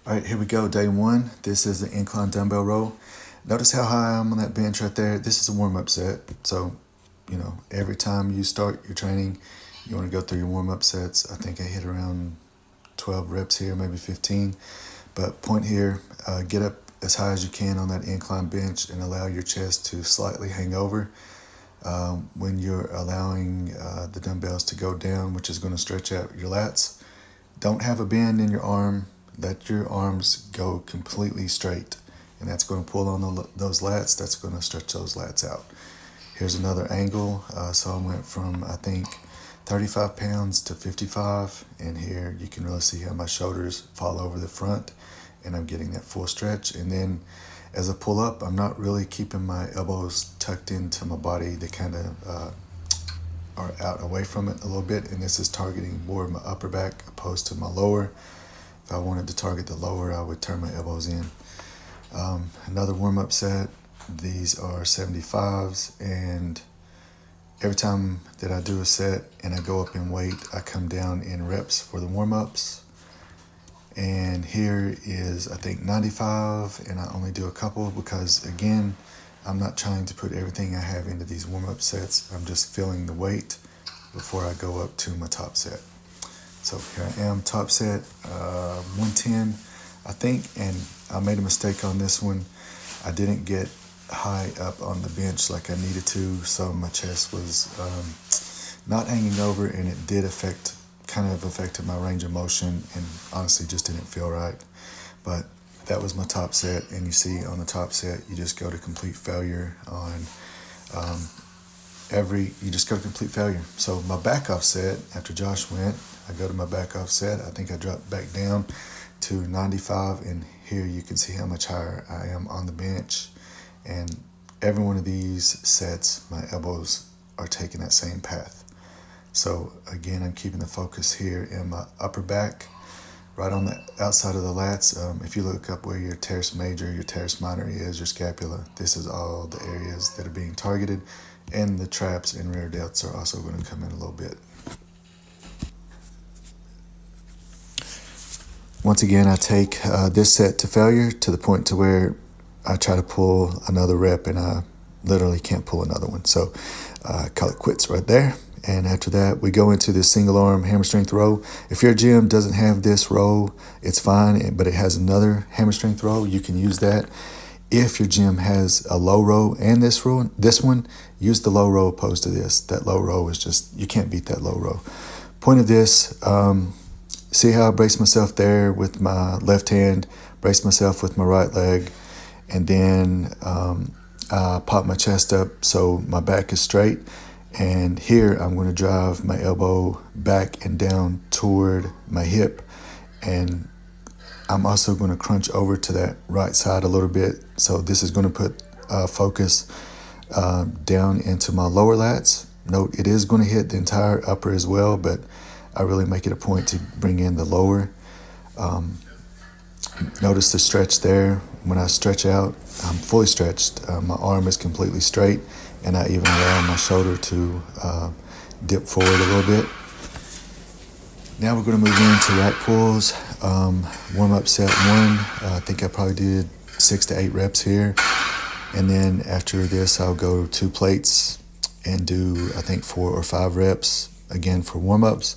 All right, here we go. Day one. This is the incline dumbbell row. Notice how high I'm on that bench right there. This is a warm-up set. So, every time you start your training, you want to go through your warm-up sets. I think I hit around 12 reps here, maybe 15. But point here, get up as high as you can on that incline bench and allow your chest to slightly hang over. When you're allowing the dumbbells to go down, which is going to stretch out your lats, don't have a bend in your arm. Let your arms go completely straight, and that's going to pull on those lats. That's going to stretch those lats out. Here's another angle. So I went from, I think, 35 pounds to 55, and here you can really see how my shoulders fall over the front, and I'm getting that full stretch. And then as I pull up, I'm not really keeping my elbows tucked into my body. They kind of are out away from it a little bit, and this is targeting more of my upper back opposed to my lower. If I wanted to target the lower, I would turn my elbows in. Another warm-up set. These are 75s, and every time that I do a set and I go up in weight, I come down in reps for the warm-ups. And here is, I think, 95, and I only do a couple because, again, I'm not trying to put everything I have into these warm-up sets. I'm just feeling the weight before I go up to my top set. So here I am, top set, 110, I think, and I made a mistake on this one. I didn't get high up on the bench like I needed to, so my chest was not hanging over, and it did affected my range of motion, and honestly just didn't feel right. But that was my top set, and you see on the top set, you just go to complete failure on you just go to complete failure. So my back off set, after Josh went, I go to my back off set. I think I dropped back down to 95, and here you can see how much higher I am on the bench. And every one of these sets, my elbows are taking that same path. So again, I'm keeping the focus here in my upper back, right on the outside of the lats. If you look up where your teres major, your teres minor is, your scapula, this is all the areas that are being targeted, and the traps and rear delts are also going to come in a little bit. Once again, I take this set to failure to the point to where I try to pull another rep and I literally can't pull another one. So I call it quits right there. And after that, we go into this single arm hammer strength row. If your gym doesn't have this row, it's fine, but it has another hammer strength row, you can use that. If your gym has a low row and this one, use the low row opposed to this. That low row is just, you can't beat that low row. Point of this, see how I brace myself there with my left hand, brace myself with my right leg, and then I pop my chest up so my back is straight. And here I'm going to drive my elbow back and down toward my hip, and I'm also going to crunch over to that right side a little bit. So this is going to put focus down into my lower lats. Note, it is going to hit the entire upper as well, but I really make it a point to bring in the lower. Notice the stretch there. When I stretch out, I'm fully stretched. My arm is completely straight, and I even allow my shoulder to dip forward a little bit. Now we're going to move into rack pulls. Warm-up set one. I think I probably did 6 to 8 reps here. And then after this, I'll go 2 plates and do, I think, 4 or 5 reps, again, for warm-ups.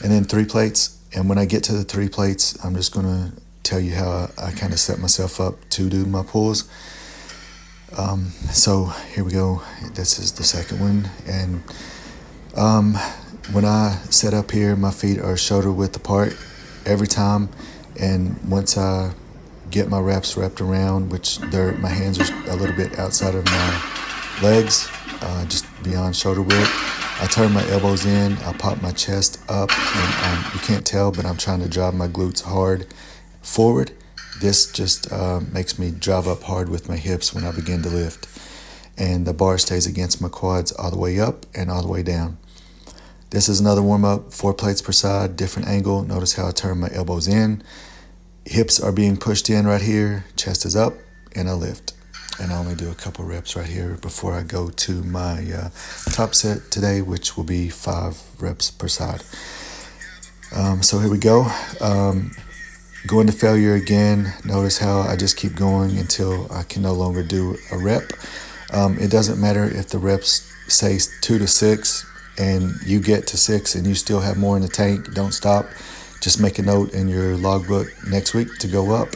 And then 3 plates. And when I get to the 3 plates, I'm just going to tell you how I kind of set myself up to do my pulls. So here we go. This is the second one. And when I set up here, my feet are shoulder width apart every time. And once I get my reps wrapped around, which my hands are a little bit outside of my legs, just beyond shoulder width, I turn my elbows in, I pop my chest up, and you can't tell, but I'm trying to drive my glutes hard forward. This just makes me drive up hard with my hips when I begin to lift. And the bar stays against my quads all the way up and all the way down. This is another warm-up, 4 plates per side, different angle. Notice how I turn my elbows in. Hips are being pushed in right here, chest is up, and I lift. And I only do a couple reps right here before I go to my top set today, which will be 5 reps per side. So here we go. Going to failure again. Notice how I just keep going until I can no longer do a rep. It doesn't matter if the reps say 2 to 6 and you get to 6 and you still have more in the tank. Don't stop. Just make a note in your logbook next week to go up.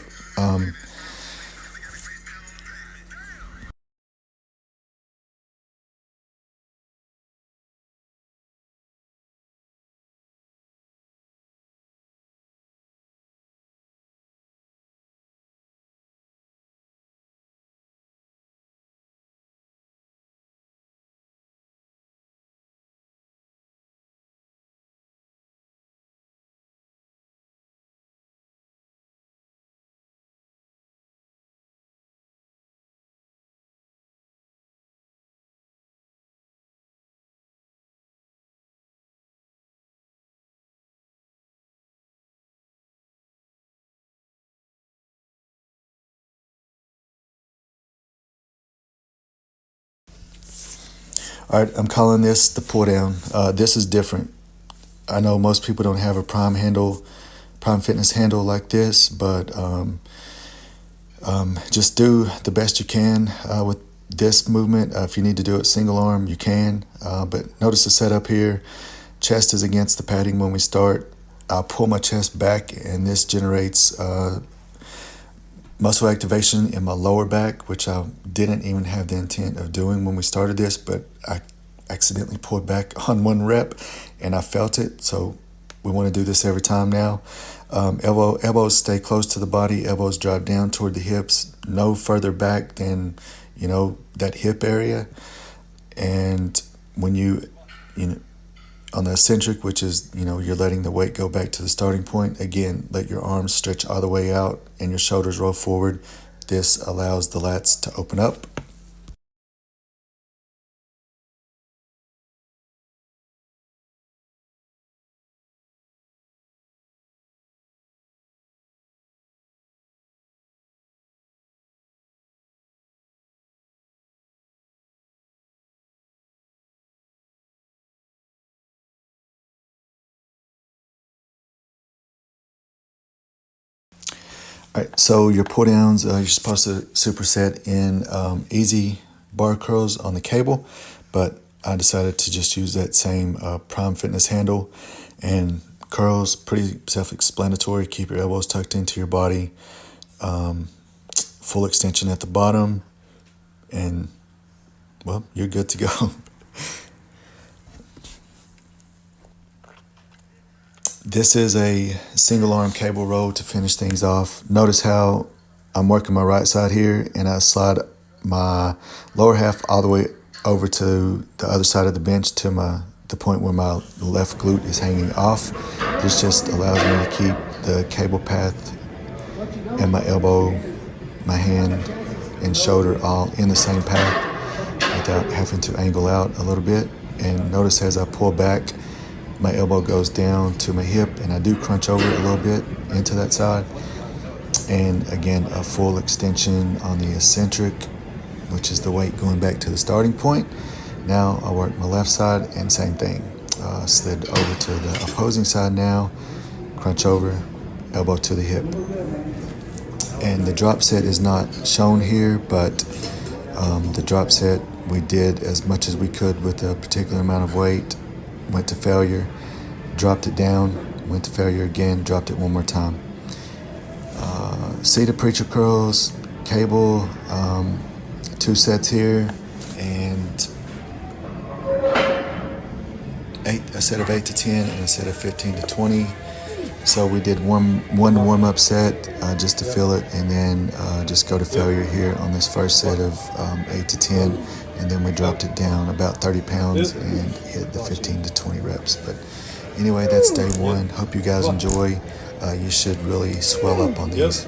All right, I'm calling this the pull down. This is different. I know most people don't have a Prime Fitness handle like this, but just do the best you can with this movement. If you need to do it single arm, you can. But notice the setup here. Chest is against the padding when we start. I'll pull my chest back, and this generates muscle activation in my lower back, which I didn't even have the intent of doing when we started this, but I accidentally pulled back on one rep and I felt it. So we want to do this every time now. Elbows stay close to the body. Elbows drop down toward the hips, no further back than, that hip area. And when you on the eccentric, which is, you're letting the weight go back to the starting point. Again, let your arms stretch all the way out and your shoulders roll forward. This allows the lats to open up. All right, so your pull downs, you're supposed to superset in easy bar curls on the cable, but I decided to just use that same Prime Fitness handle. And curls, pretty self-explanatory. Keep your elbows tucked into your body, full extension at the bottom, and well, you're good to go. This is a single arm cable row to finish things off. Notice how I'm working my right side here and I slide my lower half all the way over to the other side of the bench to the point where my left glute is hanging off. This just allows me to keep the cable path and my elbow, my hand, and shoulder all in the same path without having to angle out a little bit. And notice as I pull back, my elbow goes down to my hip and I do crunch over a little bit into that side. And again, a full extension on the eccentric, which is the weight going back to the starting point. Now I work my left side and same thing. Slid over to the opposing side now, crunch over, elbow to the hip. And the drop set is not shown here, but the drop set we did as much as we could with a particular amount of weight. Went to failure, dropped it down, went to failure again, dropped it one more time. Seated preacher curls, cable, 2 sets here, and a set of 8 to 10 and a set of 15 to 20. So we did one warm-up set just to fill it, and then just go to failure here on this first set of 8 to 10, and then we dropped it down about 30 pounds and hit the 15 to 20 reps. But anyway, that's day one. Hope you guys enjoy. You should really swell up on these.